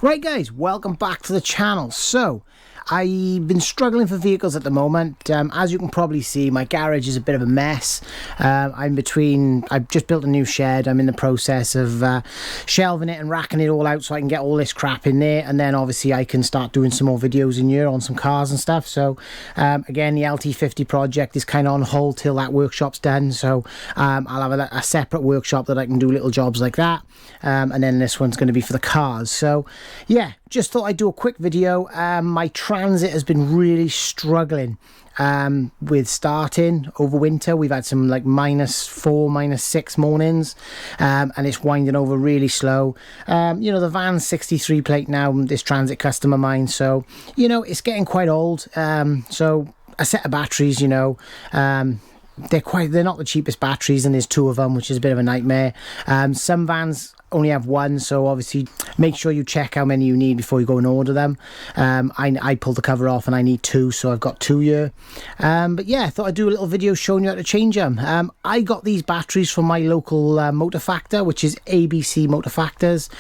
Right guys, welcome back to the channel. So I've been struggling for vehicles at the moment. As you can probably see, my garage is a bit of a mess. I've just built a new shed. I'm in the process of shelving it and racking it all out so I can get all this crap in there, and then obviously I can start doing some more videos in here on some cars and stuff. So again, the LT50 project is kind of on hold till that workshop's done, so I'll have a separate workshop that I can do little jobs like that, and then this one's going to be for the cars. So yeah, just thought I'd do a quick video. My Transit has been really struggling with starting over winter. We've had some like -4, -6 mornings, and it's winding over really slow. You know, the van's 63 plate now, this Transit customer of mine, so you know it's getting quite old. So a set of batteries, you know, they're not the cheapest batteries, and there's 2 of them, which is a bit of a nightmare. Some vans only have 1, so obviously make sure you check how many you need before you go and order them. I pulled the cover off and I need 2, so I've got 2 here. But yeah, I thought I'd do a little video showing you how to change them. I got these batteries from my local motor factor, which is ABC Motor Factors.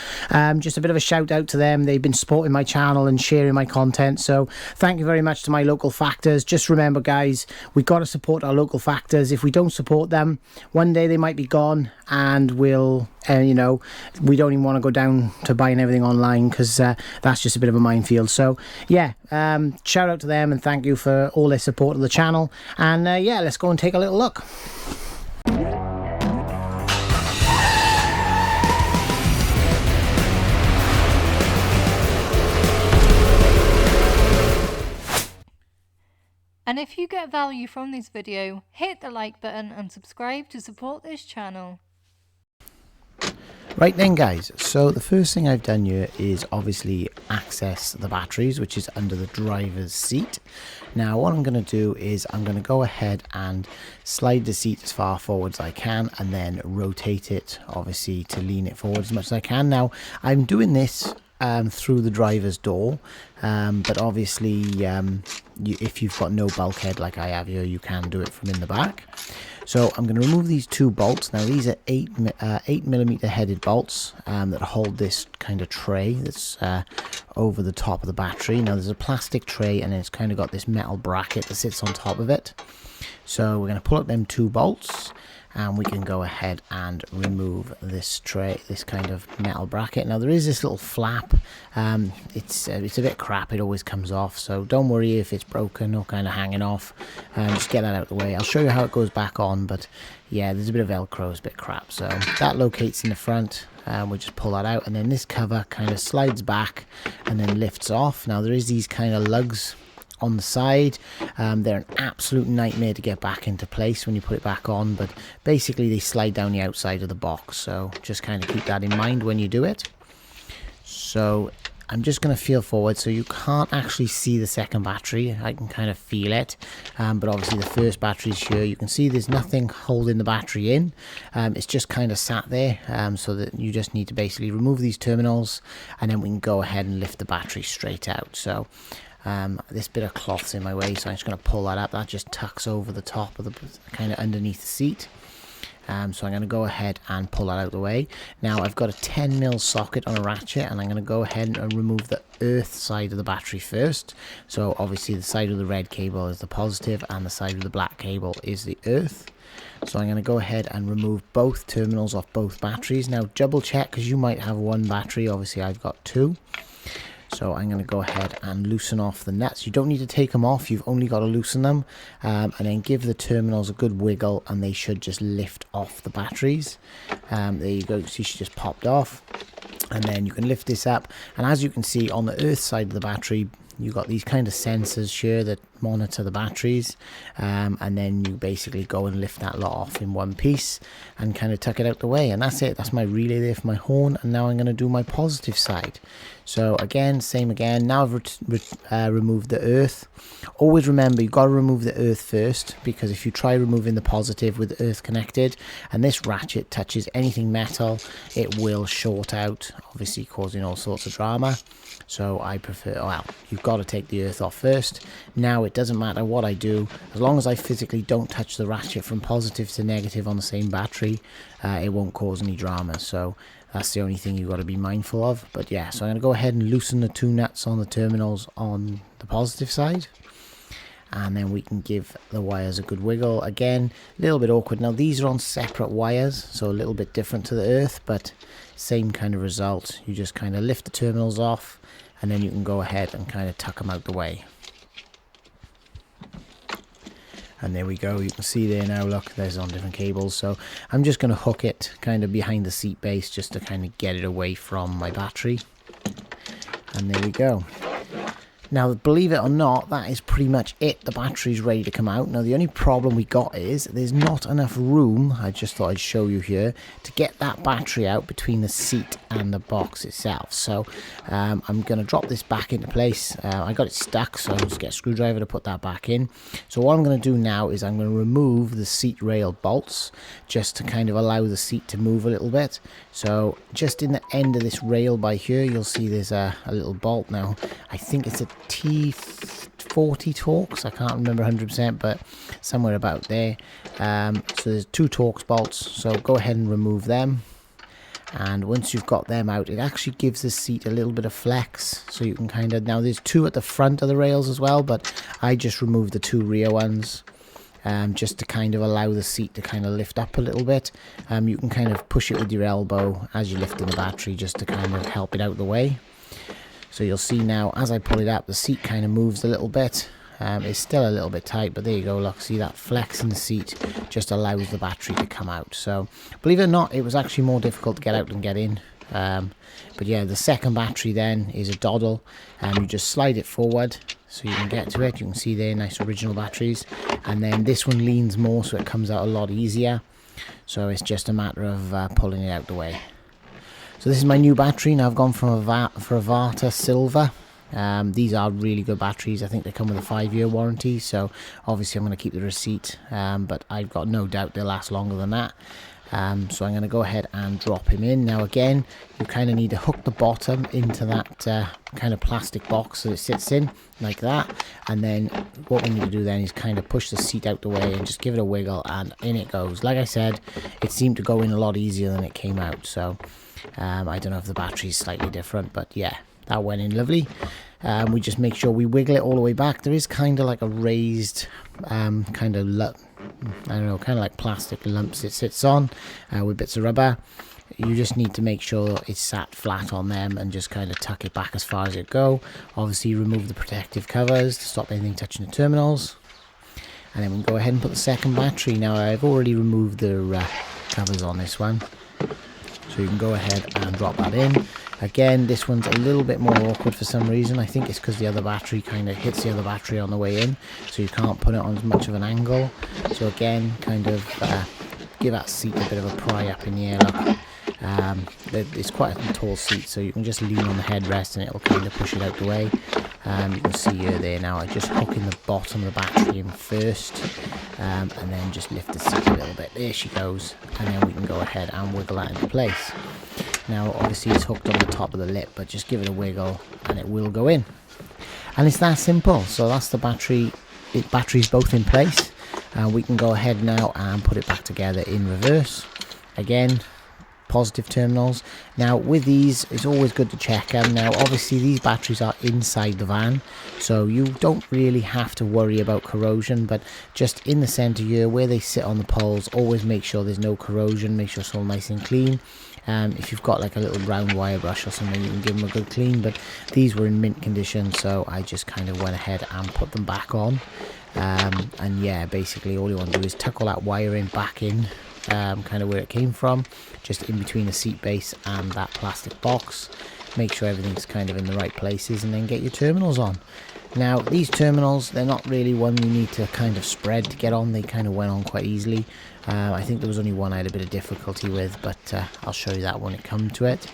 Just a bit of a shout out to them. They've been supporting my channel and sharing my content, so thank you very much to my local factors. Just remember guys, we got to support our local factors. If we don't support them, one day they might be gone, and you know, we don't even want to go down to buying everything online, because that's just a bit of a minefield. So yeah, shout out to them and thank you for all their support of the channel. And yeah, let's go and take a little look. And if you get value from this video, hit the like button and subscribe to support this channel. Right then guys, so the first thing I've done here is obviously access the batteries, which is under the driver's seat. Now what I'm going to do is I'm going to go ahead and slide the seat as far forward as I can, and then rotate it obviously to lean it forward as much as I can. Now I'm doing this through the driver's door, but obviously if you've got no bulkhead like I have here, you can do it from in the back. So I'm going to remove these 2 bolts. Now these are 8mm headed bolts that hold this kind of tray that's over the top of the battery. Now there's a plastic tray, and it's kind of got this metal bracket that sits on top of it. So we're going to pull up them 2 bolts, and we can go ahead and remove this tray, this kind of metal bracket. Now there is this little flap. It's a bit crap, it always comes off, so don't worry if it's broken or kind of hanging off. Just get that out of the way. I'll show you how it goes back on, but yeah, there's a bit of Velcro, it's a bit crap. So that locates in the front. We'll just pull that out, and then this cover kind of slides back and then lifts off. Now there is these kind of lugs on the side. They're an absolute nightmare to get back into place when you put it back on, but basically they slide down the outside of the box, so just kind of keep that in mind when you do it. So I'm just going to feel forward, so you can't actually see the second battery. I can kind of feel it, but obviously the first battery is here. You can see there's nothing holding the battery in. It's just kind of sat there, so that you just need to basically remove these terminals, and then we can go ahead and lift the battery straight out. So this bit of cloth's in my way, so I'm just going to pull that up. That just tucks over the top of the kind of underneath the seat. So I'm going to go ahead and pull that out of the way. Now I've got a 10mm socket on a ratchet, and I'm going to go ahead and remove the earth side of the battery first. So obviously the side of the red cable is the positive, and the side of the black cable is the earth. So I'm going to go ahead and remove both terminals off both batteries. Now double check, because you might have 1 battery, obviously I've got 2. So I'm going to go ahead and loosen off the nuts. You don't need to take them off, you've only got to loosen them, and then give the terminals a good wiggle, and they should just lift off the batteries. There you go, see she just popped off. And then you can lift this up, and as you can see on the earth side of the battery, you've got these kind of sensors here that monitor the batteries, and then you basically go and lift that lot off in one piece and kind of tuck it out the way, and that's it. That's my relay there for my horn, and now I'm going to do my positive side. So again, same again. Now I've removed the earth. Always remember, you've got to remove the earth first, because if you try removing the positive with the earth connected and this ratchet touches anything metal, it will short out, obviously causing all sorts of drama. So I prefer, well, you've got to take the earth off first. Now it doesn't matter what I do, as long as I physically don't touch the ratchet from positive to negative on the same battery, it won't cause any drama. So that's the only thing you've got to be mindful of. But yeah, so I'm going to go ahead and loosen the two nuts on the terminals on the positive side. And then we can give the wires a good wiggle. Again, a little bit awkward. Now these are on separate wires, so a little bit different to the earth, but same kind of result. You just kind of lift the terminals off, and then you can go ahead and kind of tuck them out the way. And there we go, you can see there now, look, there's on different cables. So I'm just going to hook it kind of behind the seat base just to kind of get it away from my battery. And there we go. Now, believe it or not, that is pretty much it. The battery's ready to come out. Now, the only problem we got is there's not enough room, I just thought I'd show you here, to get that battery out between the seat and the box itself. So I'm going to drop this back into place. I got it stuck, so I'll just get a screwdriver to put that back in. So what I'm going to do now is I'm going to remove the seat rail bolts just to kind of allow the seat to move a little bit. So just in the end of this rail by here, you'll see there's a little bolt. Now, I think it's a T40 Torx, I can't remember 100%, but somewhere about there. So there's two Torx bolts, so go ahead and remove them. And once you've got them out, it actually gives the seat a little bit of flex, so you can kind of, now there's two at the front of the rails as well, but I just removed the two rear ones. Just to kind of allow the seat to kind of lift up a little bit. You can kind of push it with your elbow as you're lifting the battery just to kind of help it out the way. So you'll see now as I pull it up, the seat kind of moves a little bit. It's still a little bit tight, but there you go, look, see that flex in the seat just allows the battery to come out. So believe it or not, it was actually more difficult to get out than get in. But yeah, the second battery then is a Doddle, and you just slide it forward so you can get to it. You can see there, nice original batteries. And then this one leans more, so it comes out a lot easier. So it's just a matter of pulling it out the way. So this is my new battery. Now I've gone for a Varta Silver. These are really good batteries. I think they come with a 5-year warranty, so obviously I'm going to keep the receipt, but I've got no doubt they'll last longer than that. So I'm going to go ahead and drop him in. Now again, you kind of need to hook the bottom into that kind of plastic box that it sits in, like that. And then what we need to do then is kind of push the seat out the way and just give it a wiggle, and in it goes. Like I said, it seemed to go in a lot easier than it came out. So I don't know if the battery is slightly different, but yeah, that went in lovely. We just make sure we wiggle it all the way back. There is kind of like a raised kind of I don't know, kind of like plastic lumps it sits on with bits of rubber. You just need to make sure it's sat flat on them and just kind of tuck it back as far as it go. Obviously remove the protective covers to stop anything touching the terminals. And then we can go ahead and put the second battery. Now I've already removed the covers on this one, so you can go ahead and drop that in. Again, this one's a little bit more awkward for some reason. I think it's because the other battery kind of hits the other battery on the way in, so you can't put it on as much of an angle. So again, kind of give that seat a bit of a pry up in the air. Look, it's quite a tall seat, so you can just lean on the headrest and it'll kind of push it out the way. You can see her there now. I just hook in the bottom of the battery in first, and then just lift the seat a little bit. There she goes, and then we can go ahead and wiggle that into place. Now obviously it's hooked on the top of the lip, but just give it a wiggle and it will go in. And it's that simple. So that's the battery. Battery's both in place. We can go ahead now and put it back together in reverse. Again, positive terminals. Now with these, it's always good to check them. Now obviously these batteries are inside the van, so you don't really have to worry about corrosion, but just in the center here where they sit on the poles, always make sure there's no corrosion. Make sure it's all nice and clean. If you've got like a little brown wire brush or something, you can give them a good clean, but these were in mint condition, so I just kind of went ahead and put them back on. And yeah, basically all you want to do is tuck all that wiring back in, kind of where it came from, just in between the seat base and that plastic box. Make sure everything's kind of in the right places, and then get your terminals on. Now these terminals, they're not really one you need to kind of spread to get on. They kind of went on quite easily. I think there was only one I had a bit of difficulty with, but I'll show you that when it comes to it.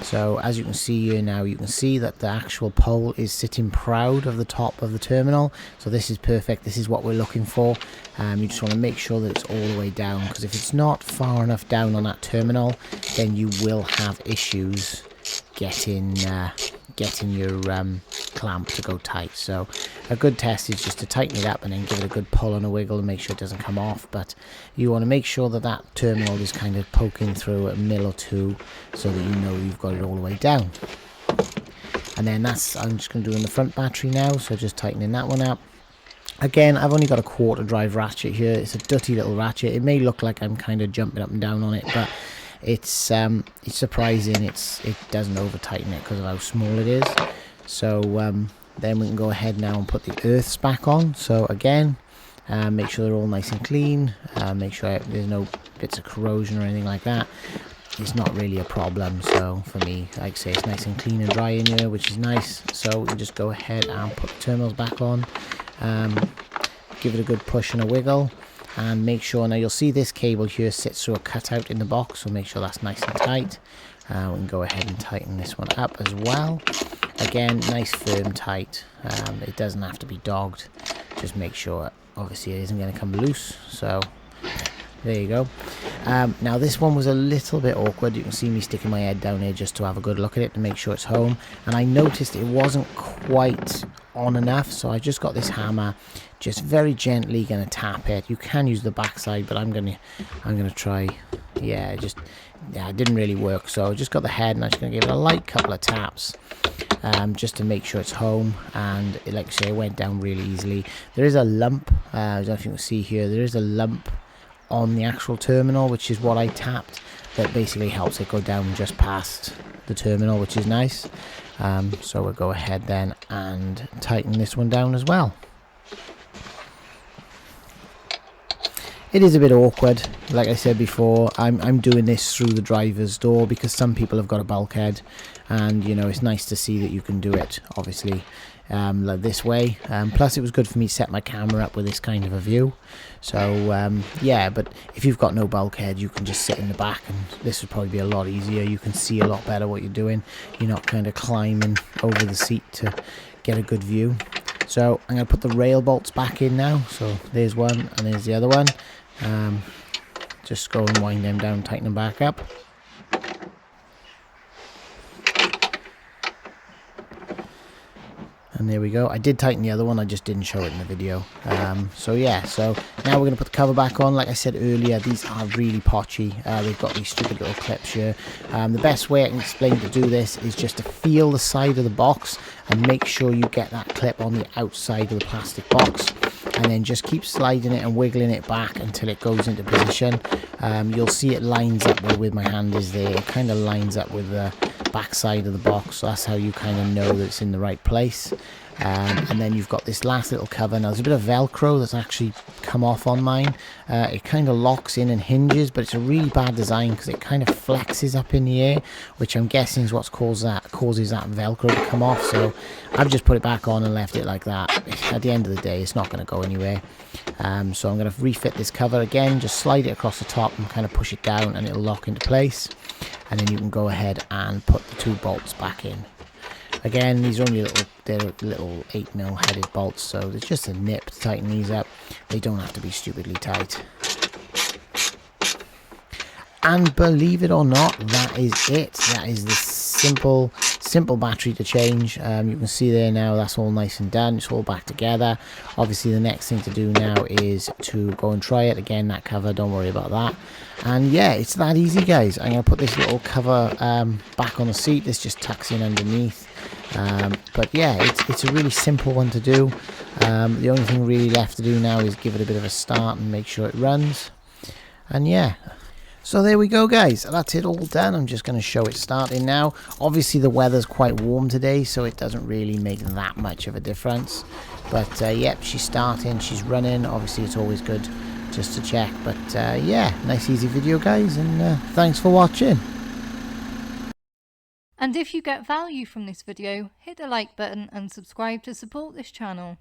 So as you can see here now, you can see that the actual pole is sitting proud of the top of the terminal. So this is perfect. This is what we're looking for. You just want to make sure that it's all the way down, because if it's not far enough down on that terminal, then you will have issues getting your clamp to go tight. So a good test is just to tighten it up and then give it a good pull and a wiggle and make sure it doesn't come off. But you want to make sure that that terminal is kind of poking through a mil or two so that you know you've got it all the way down. And then that's, I'm just going to do in the front battery now, so just tightening that one up. Again, I've only got a quarter drive ratchet here. It's a dirty little ratchet. It may look like I'm kind of jumping up and down on it, but it's surprising it doesn't over tighten it because of how small it is. So then we can go ahead now and put the earths back on. So again, make sure they're all nice and clean. Make sure there's no bits of corrosion or anything like that. It's not really a problem, so for me, like I say, it's nice and clean and dry in here, which is nice. So we can just go ahead and put the terminals back on. Give it a good push and a wiggle, and make sure, now you'll see this cable here sits through a cutout in the box, so make sure that's nice and tight. We can go ahead and tighten this one up as well. Again, nice firm tight. It doesn't have to be dogged, just make sure obviously it isn't going to come loose. So there you go. Now this one was a little bit awkward. You can see me sticking my head down here just to have a good look at it to make sure it's home, and I noticed it wasn't quite on enough, so I just got this hammer, just very gently going to tap it. You can use the backside, but I'm gonna try. Yeah, it didn't really work, so I just got the head and I'm just going to give it a light couple of taps, just to make sure it's home. And like I say, it went down really easily. There is a lump, I don't know if you can see here, there is a lump on the actual terminal, which is what I tapped, that basically helps it go down just past the terminal, which is nice. So we'll go ahead then and tighten this one down as well. It is a bit awkward, like I said before. I'm doing this through the driver's door because some people have got a bulkhead, and you know, it's nice to see that you can do it obviously like this way. Plus it was good for me to set my camera up with this kind of a view. So yeah, but if you've got no bulkhead, you can just sit in the back, and this would probably be a lot easier. You can see a lot better what you're doing. You're not kind of climbing over the seat to get a good view. So I'm going to put the rail bolts back in now. So there's one and there's the other one. Just go and wind them down, tighten them back up. And there we go. I did tighten the other one, I just didn't show it in the video. So yeah, so now we're going to put the cover back on. Like I said earlier, these are really potchy. They've got these stupid little clips here. The best way I can explain to do this is just to feel the side of the box and make sure you get that clip on the outside of the plastic box. And then just keep sliding it and wiggling it back until it goes into position. You'll see it lines up where my hand is there. It kind of lines up with the back side of the box, so that's how you kind of know that it's in the right place. And then you've got this last little cover. Now there's a bit of Velcro that's actually come off on mine. It kind of locks in and hinges, but it's a really bad design because it kind of flexes up in the air, which I'm guessing is what causes that Velcro to come off. So I've just put it back on and left it like that. At the end of the day, it's not going to go anywhere. So I'm going to refit this cover again, just slide it across the top and kind of push it down, and it'll lock into place. And then you can go ahead and put the two bolts back in. Again, these are only little 8mm headed bolts, so there's just a nip to tighten these up. They don't have to be stupidly tight. And believe it or not, that is it. That is the simple battery to change. You can see there now, that's all nice and done. It's all back together. Obviously the next thing to do now is to go and try it again. That cover, don't worry about that. And yeah, it's that easy, guys. I'm going to put this little cover back on the seat. This just tucks in underneath. But yeah, it's a really simple one to do. The only thing really left to do now is give it a bit of a start and make sure it runs. And yeah, so there we go, guys. That's it all done. I'm just going to show it starting now. Obviously the weather's quite warm today, so it doesn't really make that much of a difference. But yep, she's starting, she's running. Obviously it's always good just to check. But yeah, nice easy video, guys, and thanks for watching. And if you get value from this video, hit the like button and subscribe to support this channel.